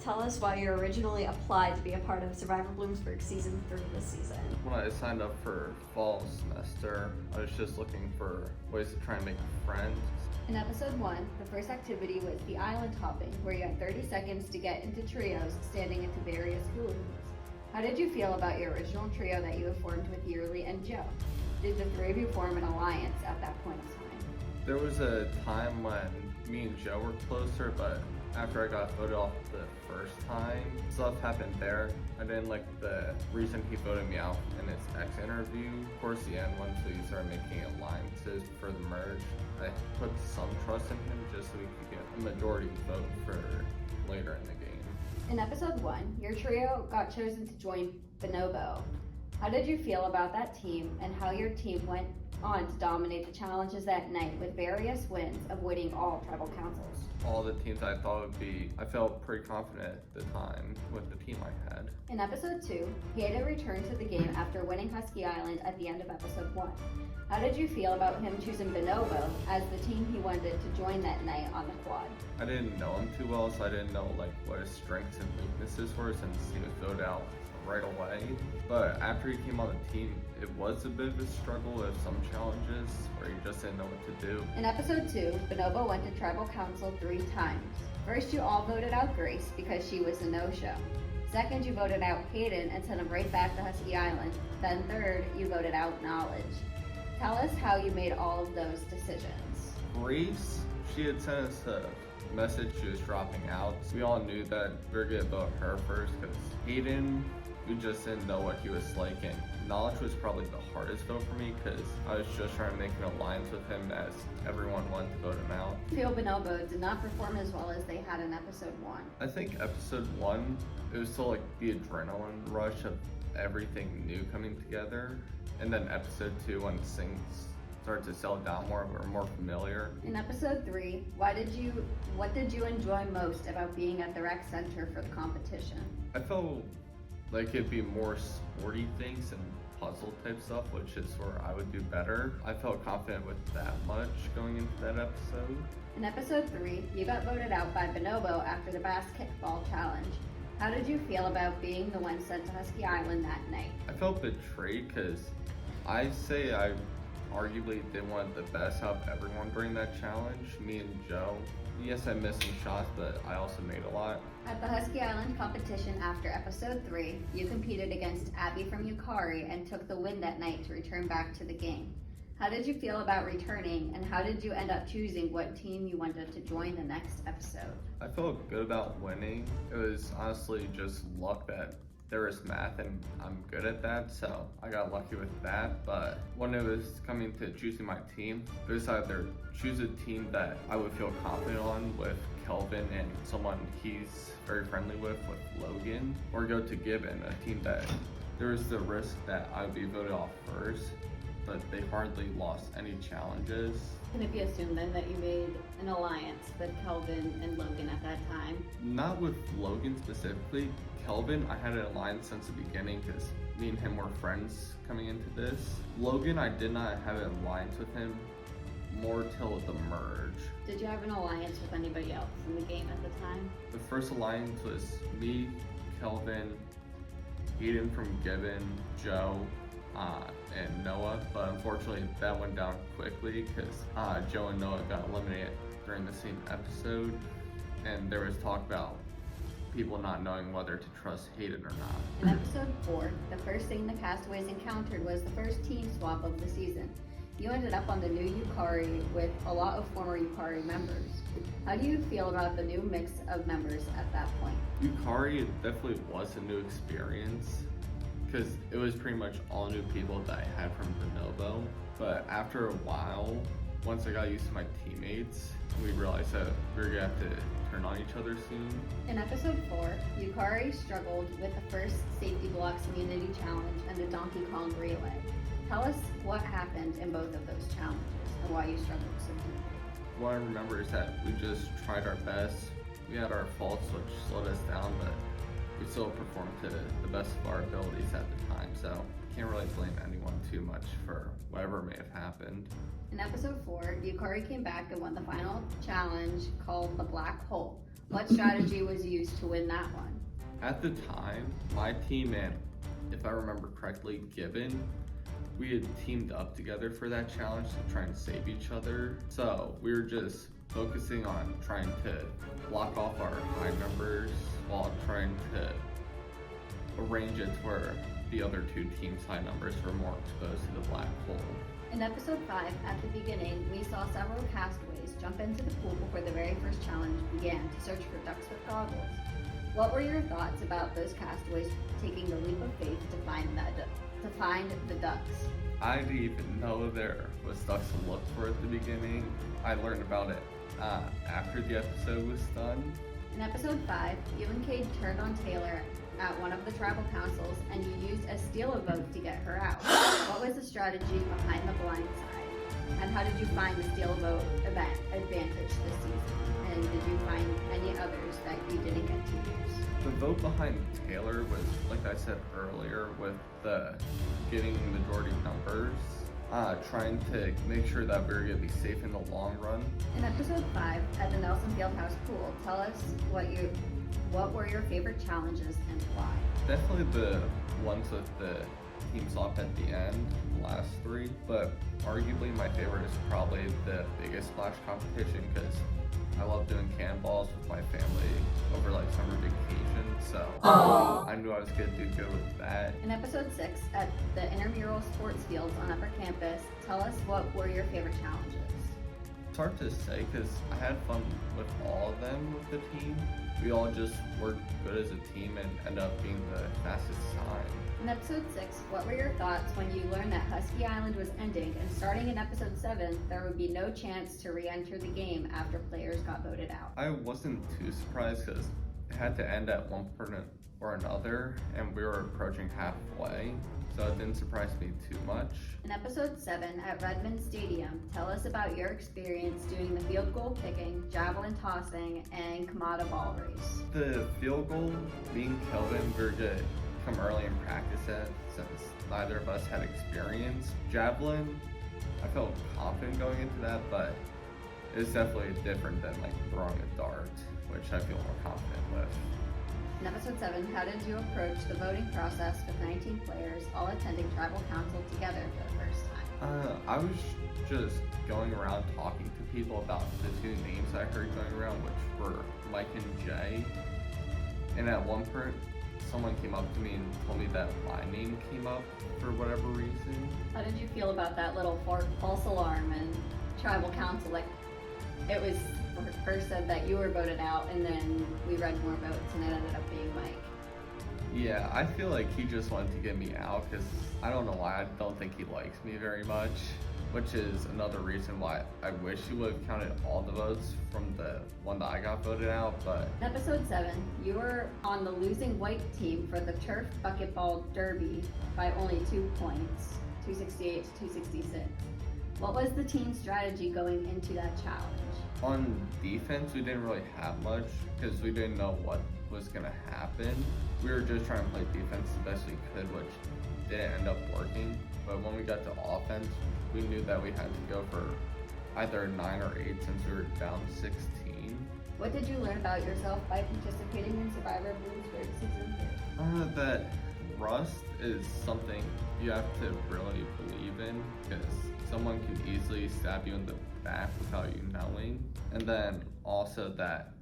Tell us why you originally applied to be a part of Survivor Bloomsburg Season 3 this season. When I signed up for fall semester, I was just looking for ways to try and make friends. In episode 1, the first activity was the island hopping, where you had 30 seconds to get into trios standing into various hula hoops. How did you feel about your original trio that you had formed with Yearly and Joe? Did the three of you form an alliance at that point of time? There was a time when me and Joe were closer, but after I got voted off the first time, stuff happened there. I didn't like the reason he voted me out in his ex interview. Towards the end, once we started making alliances for the merge, I put some trust in him just so we could get a majority vote for later in the game. In episode 1, your trio got chosen to join Bonobo. How did you feel about that team and how your team went on to dominate the challenges that night with various wins of winning all tribal councils? All the teams I thought would be, I felt pretty confident at the time with the team I had. In episode 2, Hayden returned to the game after winning Husky Island at the end of episode 1. How did you feel about him choosing Bonobo as the team he wanted to join that night on the quad? I didn't know him too well, so I didn't know what his strengths and weaknesses were since he was voted out right away. But after he came on the team, it was a bit of a struggle with some challenges where you just didn't know what to do. In episode 2, Bonobo went to tribal council 3 times. First, you all voted out Grace because she was a no-show. Second, you voted out Hayden and sent him right back to Husky Island. Then third, you voted out Knowledge. Tell us how you made all of those decisions. Grace, she had sent us a message she was dropping out. We all knew that we were gonna vote her first because Hayden, we just didn't know what he was like, and Knowledge was probably the hardest vote for me because I was just trying to make an alliance with him as everyone wanted to vote him out. I feel Bonobo did not perform as well as they had in episode 1. I think episode 1, it was still like the adrenaline rush of everything new coming together. And then episode 2, when things started to settle down more, we were more familiar. In episode 3, what did you enjoy most about being at the rec center for the competition? I felt like it'd be more sporty things and puzzle type stuff, which is where I would do better. I felt confident with that much going into that episode. In episode 3, you got voted out by Bonobo after the bass kickball challenge. How did you feel about being the one sent to Husky Island that night? I felt betrayed because I say I arguably did one of the best out of everyone during that challenge, me and Joe. Yes, I missed some shots, but I also made a lot. At the Husky Island competition after episode 3, you competed against Abby from Yukari and took the win that night to return back to the game. How did you feel about returning, and how did you end up choosing what team you wanted to join the next episode? I felt good about winning. It was honestly just luck that there was math and I'm good at that, so I got lucky with that. But when it was coming to choosing my team, I decided either choose a team that I would feel confident on with Kelvin and someone he's very friendly with Logan, or go to Gibbon, a team that there was the risk that I would be voted off first, but they hardly lost any challenges. Can it be assumed then that you made an alliance with Kelvin and Logan at that time? Not with Logan specifically. Kelvin, I had an alliance since the beginning because me and him were friends coming into this. Logan, I did not have an alliance with him more till the merge. Did you have an alliance with anybody else in the game at the time? The first alliance was me, Kelvin, Hayden from Gibbon, Joe, and Noah, but unfortunately that went down quickly because Joe and Noah got eliminated during the same episode, and there was talk about people not knowing whether to trust Hayden or not. In episode 4, the first thing the castaways encountered was the first team swap of the season. You ended up on the new Yukari with a lot of former Yukari members. How do you feel about the new mix of members at that point? Yukari definitely was a new experience because it was pretty much all new people that I had from Bonobo. But after a while, once I got used to my teammates, we realized that we were gonna have to turn on each other soon. In episode 4, Yukari struggled with the first Safety Blocks Immunity Challenge and the Donkey Kong Relay. Tell us what happened in both of those challenges and why you struggled so deeply. What I remember is that we just tried our best. We had our faults which slowed us down, but we still performed to the best of our abilities at the time, so can't really blame anyone too much for whatever may have happened. In episode 4, Yukari came back and won the final challenge called the Black Hole, What strategy was used to win that one? At the time, my team and, if I remember correctly, Gibbon, we had teamed up together for that challenge to try and save each other. So we were just focusing on trying to block off our high numbers while trying to arrange it to where the other two teams' high numbers were more exposed to the black hole. In episode 5, at the beginning, we saw several castaways jump into the pool before the very first challenge began to search for ducks with goggles. What were your thoughts about those castaways taking the leap of faith to find the ducks? I didn't even know there was ducks to look for at the beginning. I learned about it after the episode was done. In episode 5, you and Cade turned on Staehle at one of the tribal councils, and you used a Staehle vote to get her out. What was the strategy behind the blind side? And how did you find the Staehle vote advantage this season? And did you find any others that you didn't get to use? The vote behind Taylor was, like I said earlier, with the getting majority numbers, trying to make sure that we were going to be safe in the long run. In episode 5, at the Nelson Fieldhouse pool, tell us what were your favorite challenges and why? Definitely the ones with the team swap at the end, the last 3, but arguably my favorite is probably the biggest splash competition because I love doing cannonballs with my family over like summer vacation, so I knew I was going to do good with that. In episode 6, at the intramural sports fields on Upper Campus, tell us what were your favorite challenges? It's hard to say because I had fun with all of them with the team. We all just worked good as a team and ended up being the fastest time. In episode 6, what were your thoughts when you learned that Husky Island was ending and starting in episode 7, there would be no chance to re-enter the game after players got voted out? I wasn't too surprised because it had to end at one point or another and we were approaching halfway, so it didn't surprise me too much. In episode 7 at Redmond Stadium, tell us about your experience doing the field goal kicking, javelin tossing, and Kamada ball race. The field goal, me and Kelvin, we were going to come early and practice it since neither of us had experience. Javelin, I felt confident going into that, but it's definitely different than like throwing a dart, which I feel more confident with. In episode 7, how did you approach the voting process with 19 players all attending tribal council together for the first time? I was just going around talking to people about the 2 names I heard going around, which were Mike and Jay. And at one point, someone came up to me and told me that my name came up for whatever reason. How did you feel about that little false alarm in tribal council? Like, it was first said that you were voted out, and then we read more votes, and it ended up being Mike. Yeah, I feel like he just wanted to get me out because I don't know why. I don't think he likes me very much, which is another reason why I wish he would have counted all the votes from the one that I got voted out, but... In episode 7, you were on the losing white team for the turf bucketball derby by only 2 points, 268 to 266. What was the team's strategy going into that challenge? On defense, we didn't really have much because we didn't know what was going to happen. We were just trying to play defense the best we could, which didn't end up working. But when we got to offense, we knew that we had to go for either 9 or 8 since we were down 16. What did you learn about yourself by participating in Survivor Bloomsburg Season 3? That rust is something you have to really believe in because someone can easily stab you in the back without you knowing. And then also that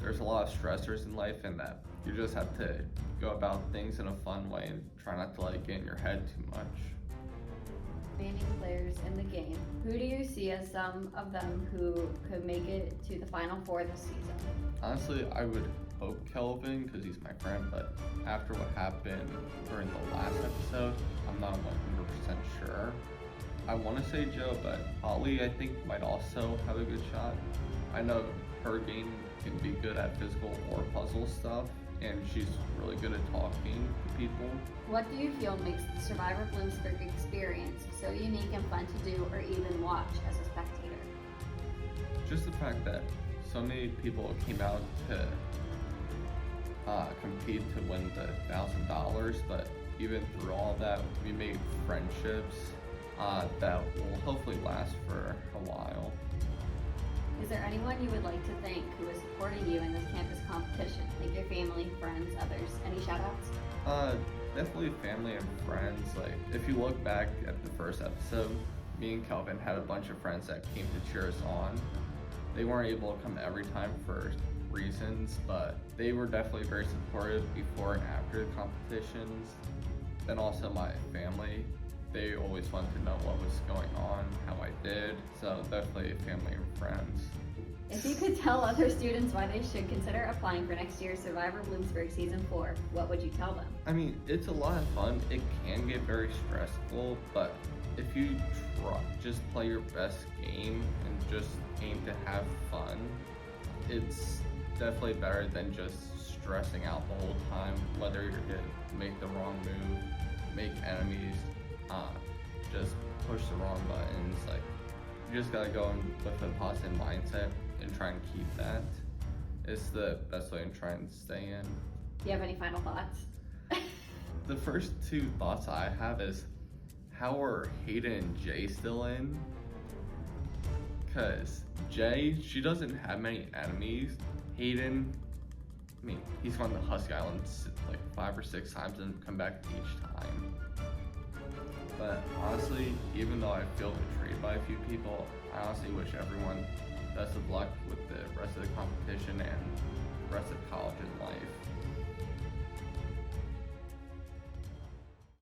there's a lot of stressors in life and that you just have to go about things in a fun way and try not to like get in your head too much. Remaining players in the game, who do you see as some of them who could make it to the Final Four this season? Honestly, I would hope Kelvin because he's my friend, but after what happened during the last episode, I'm not 100% sure. I want to say Joe, but Holly I think might also have a good shot. I know her game can be good at physical or puzzle stuff, and she's really good at talking to people. What do you feel makes the Survivor Bloomsburg experience so unique and fun to do or even watch as a spectator? Just the fact that so many people came out to compete to win the $1,000, but even through all that, we made friendships that will hopefully last for a while. Is there anyone you would like to thank who has supported supporting you in this campus competition? Like your family, friends, others. Any shout outs? Definitely family and friends. Like, if you look back at the first episode, me and Kelvin had a bunch of friends that came to cheer us on. They weren't able to come every time for reasons, but they were definitely very supportive before and after the competitions. Then also my family, they always wanted to know what was going on, how I did, so definitely family and friends. If you could tell other students why they should consider applying for next year's Survivor Bloomsburg Season 4, what would you tell them? I mean, it's a lot of fun. It can get very stressful, but if you just play your best game and just aim to have fun, it's definitely better than just stressing out the whole time, whether you're gonna make the wrong move, make enemies, just push the wrong buttons. Like, you just gotta go in with a positive mindset and try and keep that. It's the best way to try and stay in. Do you have any final thoughts? The first two thoughts I have is, how are Hayden and Jay still in? Cause Jay, she doesn't have many enemies. Hayden, I mean, he's gone to Husky Island like 5 or 6 times and come back each time. But honestly, even though I feel betrayed by a few people, I honestly wish everyone best of luck with the rest of the competition and the rest of college and life.